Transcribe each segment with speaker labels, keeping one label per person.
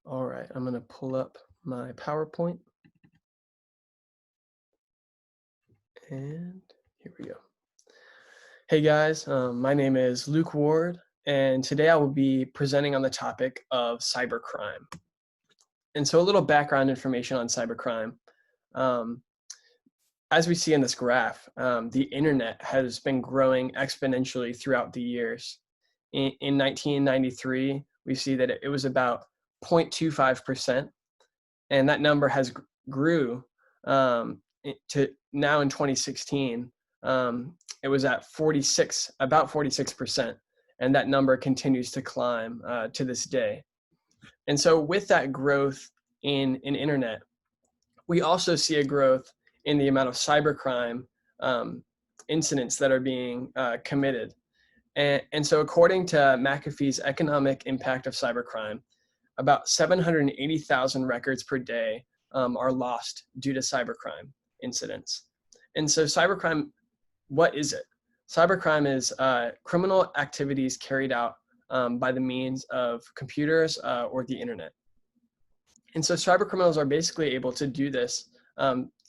Speaker 1: All right, I'm going to pull up my PowerPoint and here we go. Hey guys, my name is Luke Ward, and today I will be presenting on the topic of cybercrime. And so a little background information on cybercrime. Um, as we see in this graph, the internet has been growing exponentially throughout the years. In 1993, we see that it was about 0.25%, and that number has grew to now in 2016. It was at about 46%, and that number continues to climb to this day. And so with that growth in internet, we also see a growth in the amount of cybercrime incidents that are being committed. And so according to McAfee's Economic Impact of Cybercrime, about 780,000 records per day are lost due to cybercrime incidents. And so cybercrime, what is it? Cybercrime is criminal activities carried out by the means of computers or the internet. And so cybercriminals are basically able to do this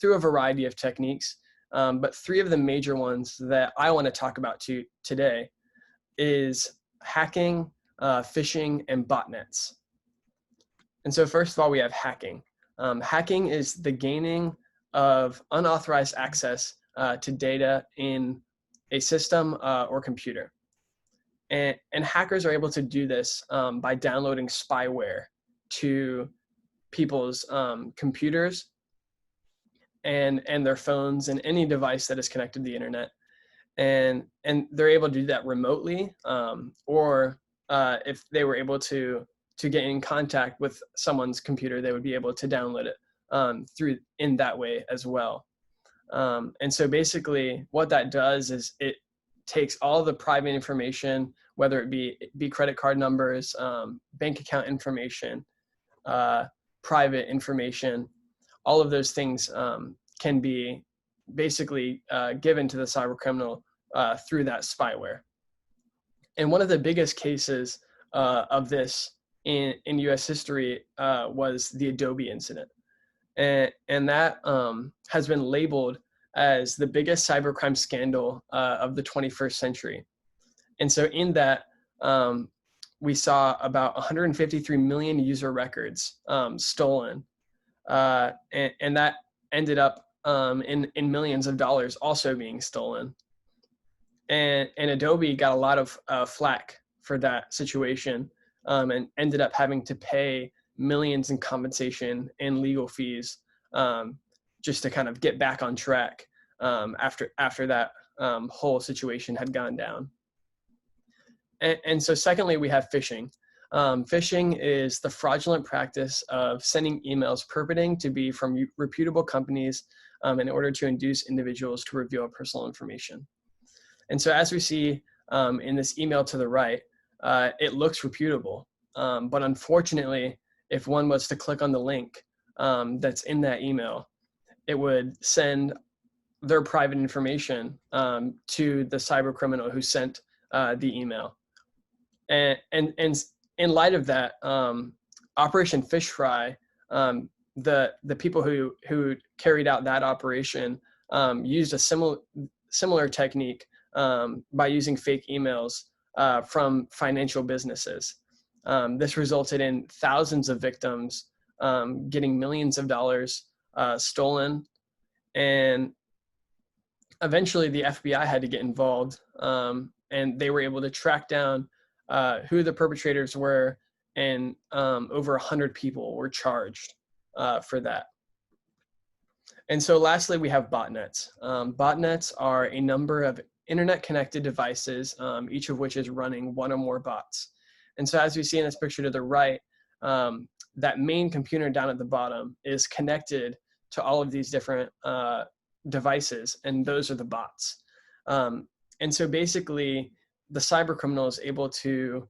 Speaker 1: through a variety of techniques, but three of the major ones that I want to talk about today is hacking, phishing, and botnets. And so first of all, we have hacking. Hacking is the gaining of unauthorized access to data in a system or computer. And hackers are able to do this by downloading spyware to people's computers and their phones and any device that is connected to the internet. And they're able to do that remotely, or if they were able to get in contact with someone's computer, they would be able to download it through in that way as well. And so basically what that does is it takes all the private information, whether it be credit card numbers, bank account information, private information, all of those things can be basically given to the cyber criminal through that spyware. And one of the biggest cases of this in US history was the Adobe incident. And that has been labeled as the biggest cybercrime scandal of the 21st century. And so in that, we saw about 153 million user records stolen. And that ended up in millions of dollars also being stolen. And Adobe got a lot of flack for that situation and ended up having to pay millions in compensation and legal fees just to kind of get back on track after that whole situation had gone down. And so secondly, we have phishing. Phishing is the fraudulent practice of sending emails purporting to be from reputable companies in order to induce individuals to reveal personal information. And so as we see in this email to the right, it looks reputable. But unfortunately, if one was to click on the link that's in that email, it would send their private information to the cyber criminal who sent the email. And in light of that, Operation Fish Fry, the people who carried out that operation used a similar technique by using fake emails from financial businesses. This resulted in thousands of victims getting millions of dollars stolen, and eventually the FBI had to get involved, and they were able to track down who the perpetrators were, and over 100 people were charged for that. And so lastly, we have botnets. Botnets are a number of internet-connected devices, each of which is running one or more bots. And so as we see in this picture to the right, that main computer down at the bottom is connected to all of these different devices, and those are the bots. And so basically, the cyber criminal is able to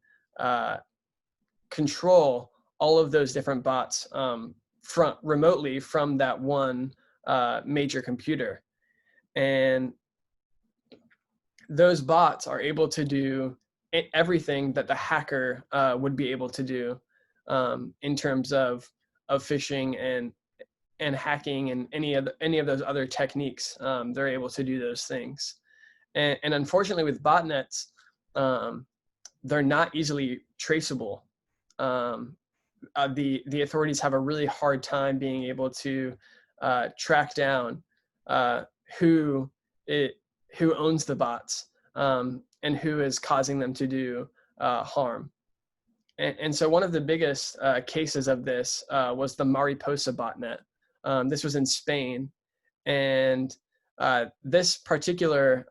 Speaker 1: control all of those different bots remotely from that one major computer. And those bots are able to do everything that the hacker would be able to do in terms of phishing and hacking and any of those other techniques. They're able to do those things. And unfortunately with botnets, they're not easily traceable. The authorities have a really hard time being able to track down who owns the bots, and who is causing them to do harm. And so one of the biggest cases of this was the Mariposa botnet. This was in Spain, and this particular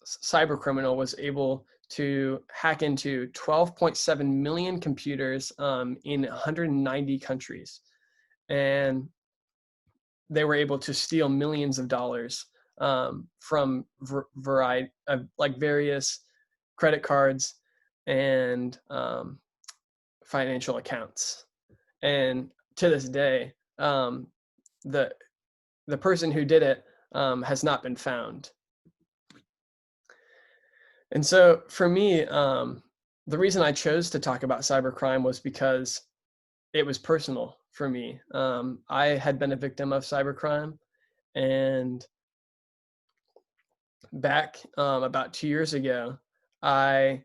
Speaker 1: cyber criminal was able to hack into 12.7 million computers in 190 countries. And they were able to steal millions of dollars from variety of like various credit cards and financial accounts. And to this day, the person who did it has not been found. And so for me, the reason I chose to talk about cybercrime was because it was personal for me. I had been a victim of cybercrime, and back about 2 years ago, I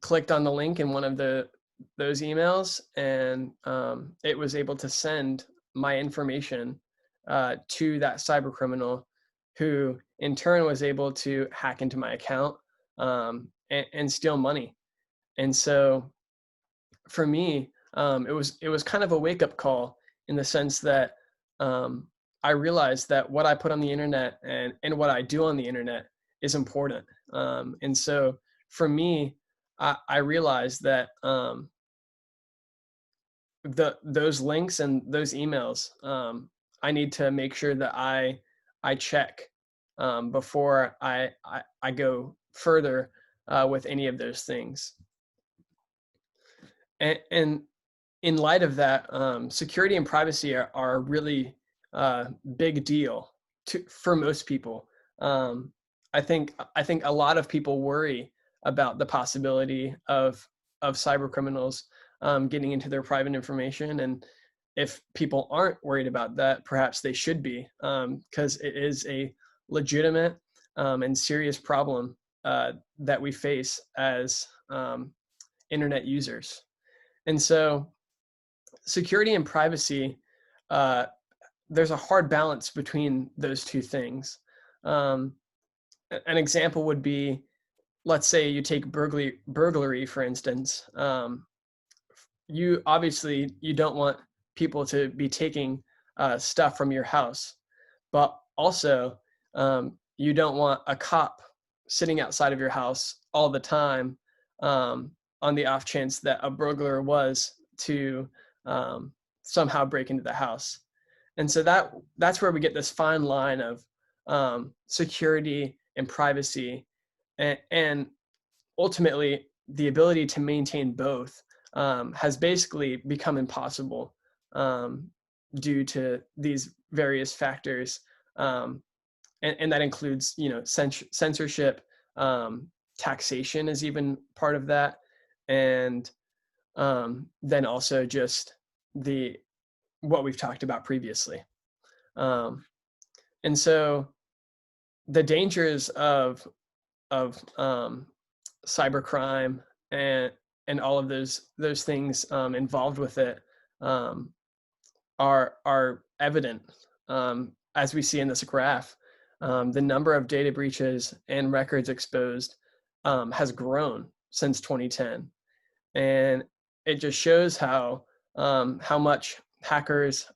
Speaker 1: clicked on the link in one of those emails, and it was able to send my information to that cyber criminal, who in turn was able to hack into my account and steal money. And so for me, it was kind of a wake-up call, in the sense that I realized that what I put on the internet and what I do on the internet is important. And so for me, I realized that those links and those emails, I need to make sure that I check before I go further with any of those things. And in light of that, security and privacy are a really big deal for most people. I think a lot of people worry about the possibility of cyber criminals getting into their private information. And if people aren't worried about that, perhaps they should be, because it is a legitimate and serious problem that we face as internet users. And so security and privacy, there's a hard balance between those two things. An example would be, let's say you take burglary, for instance. You don't want people to be taking stuff from your house, but also you don't want a cop sitting outside of your house all the time on the off chance that a burglar was to somehow break into the house. And so that's where we get this fine line of security and privacy, and ultimately the ability to maintain both has basically become impossible due to these various factors, and that includes, censorship, taxation is even part of that, and then also just what we've talked about previously. And so the dangers of cybercrime and all of those things involved with it are evident, as we see in this graph. The number of data breaches and records exposed has grown since 2010, and it just shows how much hackers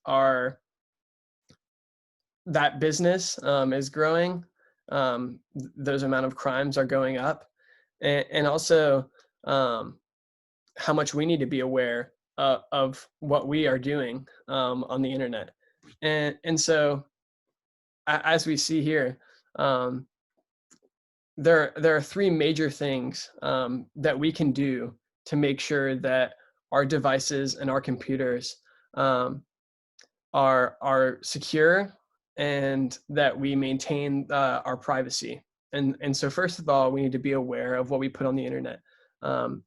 Speaker 1: that business is growing. Those amount of crimes are going up, and also how much we need to be aware of what we are doing on the internet. And so as we see here, there are three major things that we can do to make sure that our devices and our computers are secure, and that we maintain our privacy. And so first of all, we need to be aware of what we put on the internet.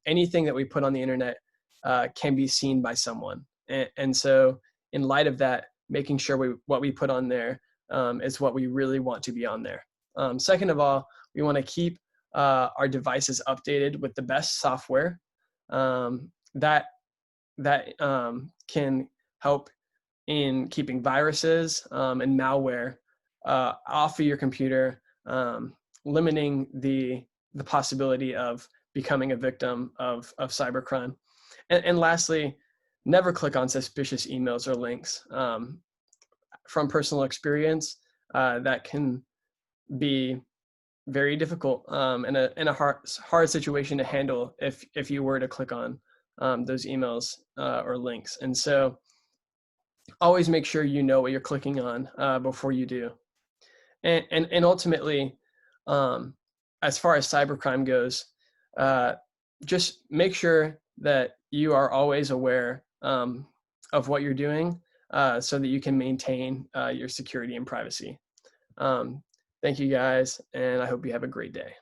Speaker 1: Anything that we put on the internet can be seen by someone. And so in light of that, making sure what we put on there is what we really want to be on there. Second of all, we want to keep our devices updated with the best software that can help in keeping viruses and malware off of your computer, limiting the possibility of becoming a victim of cybercrime. And lastly, never click on suspicious emails or links. From personal experience, that can be very difficult and in a hard situation to handle if you were to click on those emails or links. And so always make sure you know what you're clicking on before you do. And ultimately, as far as cybercrime goes, just make sure that you are always aware of what you're doing so that you can maintain your security and privacy. Thank you guys, and I hope you have a great day.